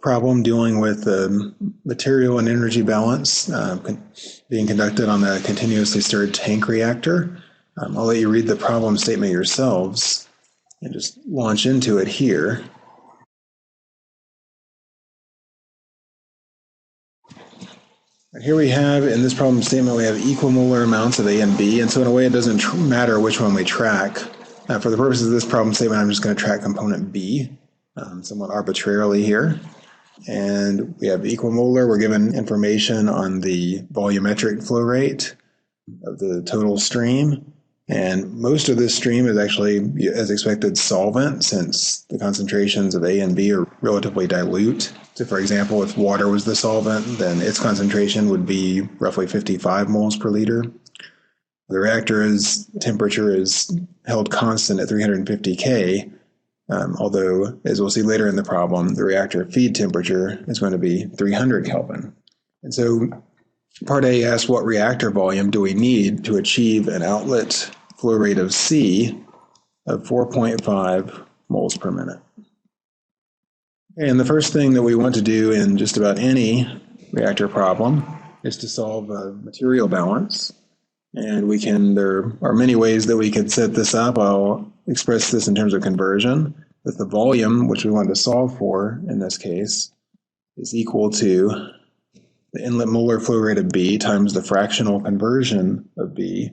problem dealing with material and energy balance being conducted on a continuously stirred tank reactor. I'll let you read the problem statement yourselves and just launch into it here. Here we have, in this problem statement, we have equal molar amounts of A and B, and so in a way it doesn't matter which one we track. For the purposes of this problem statement, I'm just going to track component B, somewhat arbitrarily here. And we have equal molar. We're given information on the volumetric flow rate of the total stream. And most of this stream is actually, as expected, solvent, since the concentrations of A and B are relatively dilute. So for example, if water was the solvent, then its concentration would be roughly 55 moles per liter. The reactor's temperature is held constant at 350 K, although, as we'll see later in the problem, the reactor feed temperature is going to be 300 Kelvin. And so part A asks, what reactor volume do we need to achieve an outlet flow rate of C of 4.5 moles per minute? And the first thing that we want to do in just about any reactor problem is to solve a material balance. And there are many ways that we could set this up. I'll express this in terms of conversion, that the volume, which we want to solve for in this case, is equal to the inlet molar flow rate of B times the fractional conversion of B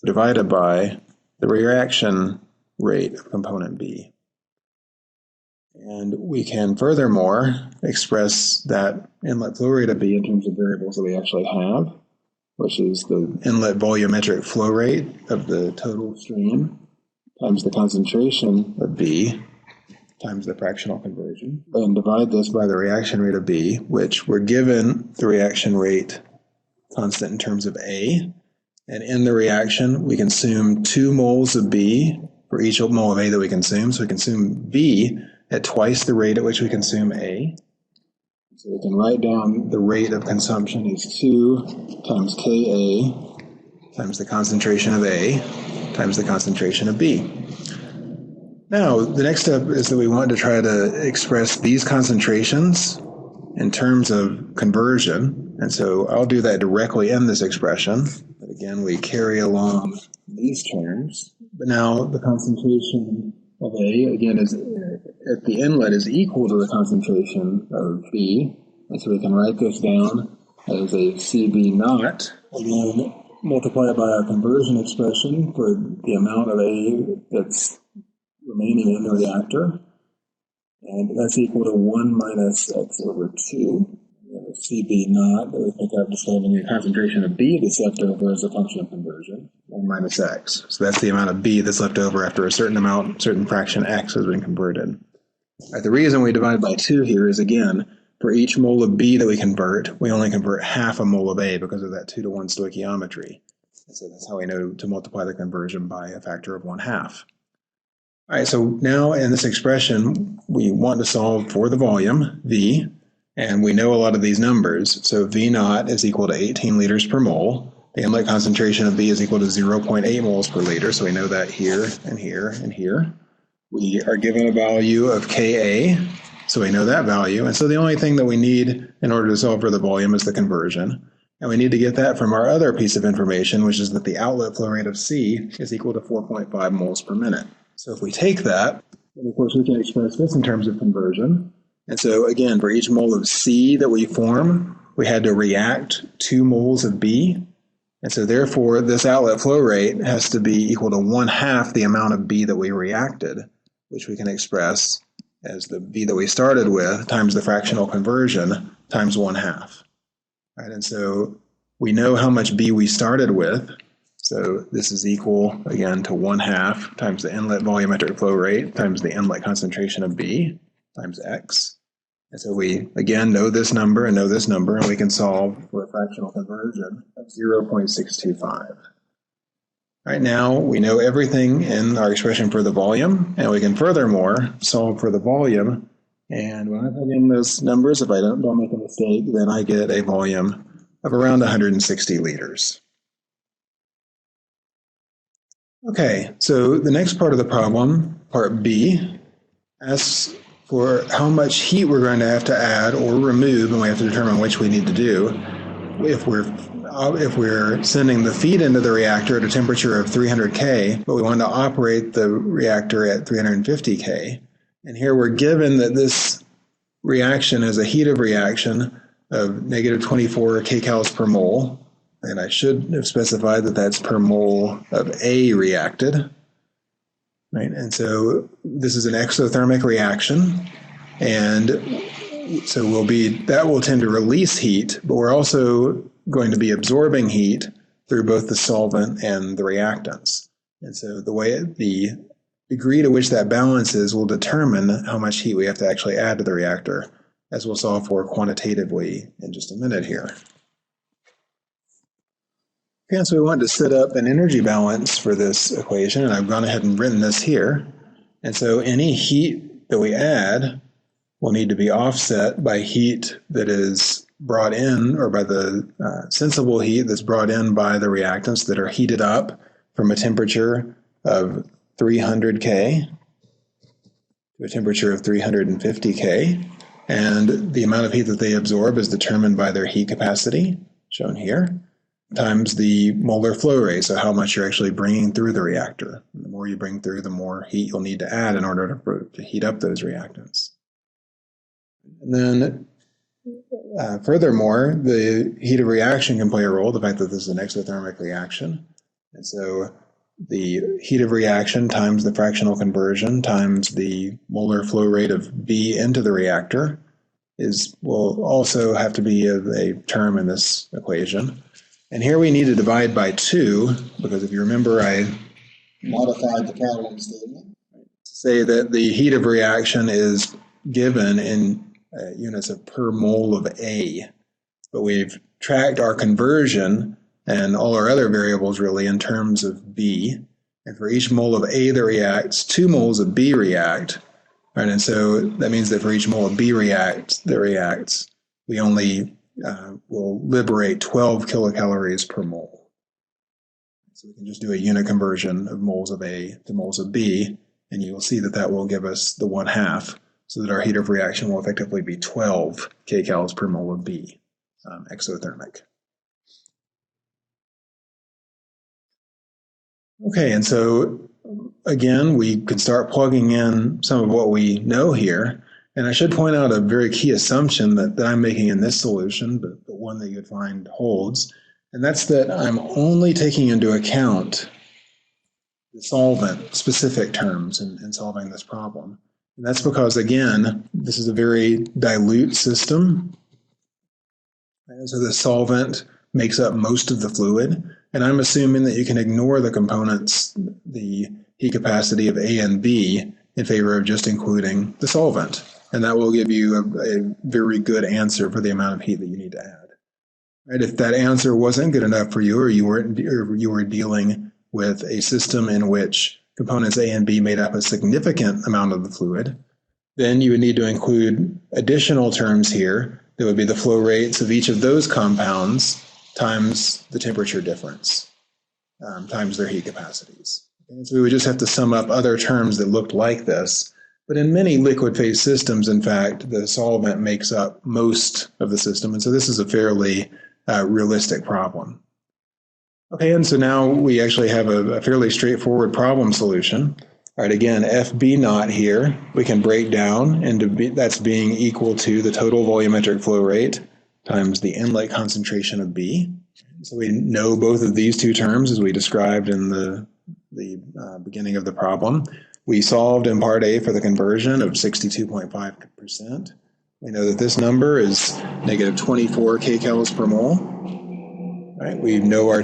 divided by the reaction rate of component B. And we can furthermore express that inlet flow rate of B in terms of variables that we actually have, which is the inlet volumetric flow rate of the total stream times the concentration of B times the fractional conversion, and divide this by the reaction rate of B, which we're given the reaction rate constant in terms of A. And in the reaction, we consume 2 moles of B for each mole of A that we consume. So we consume B at twice the rate at which we consume A. So we can write down the rate of consumption is 2 times Ka times the concentration of A times the concentration of B. Now, the next step is that we want to try to express these concentrations in terms of conversion. And so I'll do that directly in this expression. But again, we carry along these terms. But now the concentration of A, again, is at the inlet is equal to the concentration of B. And so we can write this down as a CB naught, and then multiply it by our conversion expression for the amount of A that's remaining in the reactor. And that's equal to 1 minus x over 2. CB naught, that we think of describing the concentration of B that's left over as a function of conversion, 1 minus x. So that's the amount of B that's left over after a certain fraction x has been converted. Right, the reason we divide by 2 here is, again, for each mole of B that we convert, we only convert half a mole of A because of that 2-to-1 stoichiometry. And so that's how we know to multiply the conversion by a factor of 1/2. All right, so now in this expression, we want to solve for the volume, V, and we know a lot of these numbers. So V naught is equal to 18 liters per mole. The inlet concentration of B is equal to 0.8 moles per liter, so we know that here and here and here. We are given a value of Ka, so we know that value. And so the only thing that we need in order to solve for the volume is the conversion. And we need to get that from our other piece of information, which is that the outlet flow rate of C is equal to 4.5 moles per minute. So if we take that, then of course we can express this in terms of conversion. And so again, for each mole of C that we form, we had to react 2 moles of B. And so therefore, this outlet flow rate has to be equal to 1/2 the amount of B that we reacted, which we can express as the B that we started with times the fractional conversion times 1/2. Right, and so we know how much B we started with. So this is equal, again, to 1/2 times the inlet volumetric flow rate times the inlet concentration of B times x. And so we, again, know this number, and we can solve for a fractional conversion of 0.625. Right now, we know everything in our expression for the volume, and we can furthermore solve for the volume. And when I plug in those numbers, if I don't make a mistake, then I get a volume of around 160 liters. Okay, so the next part of the problem, part B, asks for how much heat we're going to have to add or remove, and we have to determine which we need to do. If we're sending the feed into the reactor at a temperature of 300 K, but we want to operate the reactor at 350 K, and here we're given that this reaction is a heat of reaction of negative 24 kcals per mole, and I should have specified that that's per mole of A reacted. Right, and so this is an exothermic reaction, and so that will tend to release heat, but we're also going to be absorbing heat through both the solvent and the reactants. And so the degree to which that balances will determine how much heat we have to actually add to the reactor, as we'll solve for quantitatively in just a minute here. Okay, so we want to set up an energy balance for this equation, and I've gone ahead and written this here. And so any heat that we add will need to be offset by heat that is brought in, or by the sensible heat that's brought in by the reactants that are heated up from a temperature of 300 K to a temperature of 350 K. And the amount of heat that they absorb is determined by their heat capacity, shown here, times the molar flow rate, so how much you're actually bringing through the reactor. And the more you bring through, the more heat you'll need to add in order to heat up those reactants. And then, furthermore, the heat of reaction can play a role, the fact that this is an exothermic reaction. And so the heat of reaction times the fractional conversion times the molar flow rate of B into the reactor will also have to be a term in this equation. And here we need to divide by 2, because if you remember, I modified the problem statement to say that the heat of reaction is given in units of per mole of A. But we've tracked our conversion and all our other variables really in terms of B. And for each mole of A that reacts, 2 moles of B react. Right? And so that means that for each mole of B that reacts, we only will liberate 12 kilocalories per mole. So we can just do a unit conversion of moles of A to moles of B, and you will see that that will give us the 1/2, so that our heat of reaction will effectively be 12 kcals per mole of B, exothermic. Okay, and so again, we can start plugging in some of what we know here. And I should point out a very key assumption that I'm making in this solution, but one that you'd find holds, and that's that I'm only taking into account the solvent-specific terms in solving this problem. And that's because, again, this is a very dilute system. And so the solvent makes up most of the fluid, and I'm assuming that you can ignore the components, the heat capacity of A and B, in favor of just including the solvent. And that will give you a very good answer for the amount of heat that you need to add. Right? If that answer wasn't good enough for you, or you were dealing with a system in which components A and B made up a significant amount of the fluid, then you would need to include additional terms here that would be the flow rates of each of those compounds times the temperature difference, times their heat capacities. And so we would just have to sum up other terms that looked like this. But in many liquid phase systems, in fact, the solvent makes up most of the system. And so this is a fairly realistic problem. Okay, and so now we actually have a fairly straightforward problem solution. All right, again, FB naught here, we can break down into that's being equal to the total volumetric flow rate times the inlet concentration of B. So we know both of these two terms as we described in the beginning of the problem. We solved in part A for the conversion of 62.5%. We know that this number is negative 24 kcals per mole. Right? We know our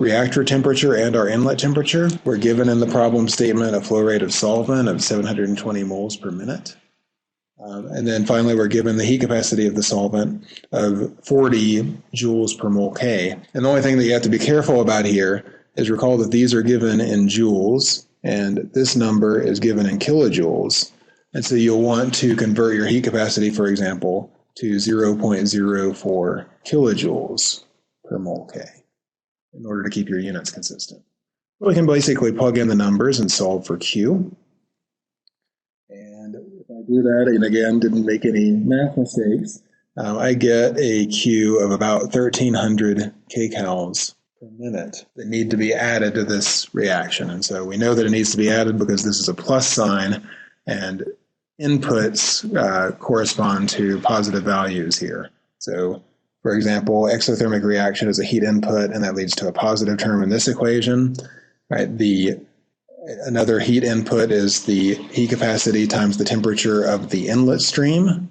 reactor temperature and our inlet temperature. We're given in the problem statement a flow rate of solvent of 720 moles per minute. And then finally, we're given the heat capacity of the solvent of 40 joules per mole K. And the only thing that you have to be careful about here is recall that these are given in joules, and this number is given in kilojoules. And so you'll want to convert your heat capacity, for example, to 0.04 kilojoules per mole K in order to keep your units consistent. We can basically plug in the numbers and solve for Q. And if I do that, and again, didn't make any math mistakes, I get a Q of about 1,300 kcals per minute that need to be added to this reaction. And so we know that it needs to be added because this is a plus sign, and inputs correspond to positive values here. So, for example, exothermic reaction is a heat input, and that leads to a positive term in this equation. Right? Another heat input is the heat capacity times the temperature of the inlet stream.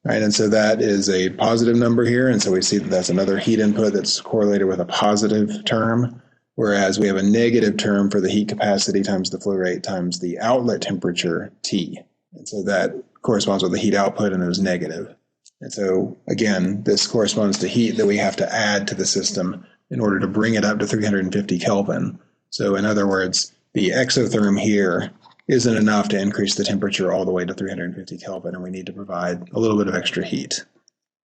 Right? And so that is a positive number here, and so we see that that's another heat input that's correlated with a positive term, whereas we have a negative term for the heat capacity times the flow rate times the outlet temperature, T. And so that corresponds with the heat output, and it was negative. And so, again, this corresponds to heat that we have to add to the system in order to bring it up to 350 Kelvin. So, in other words, the exotherm here isn't enough to increase the temperature all the way to 350 Kelvin, and we need to provide a little bit of extra heat.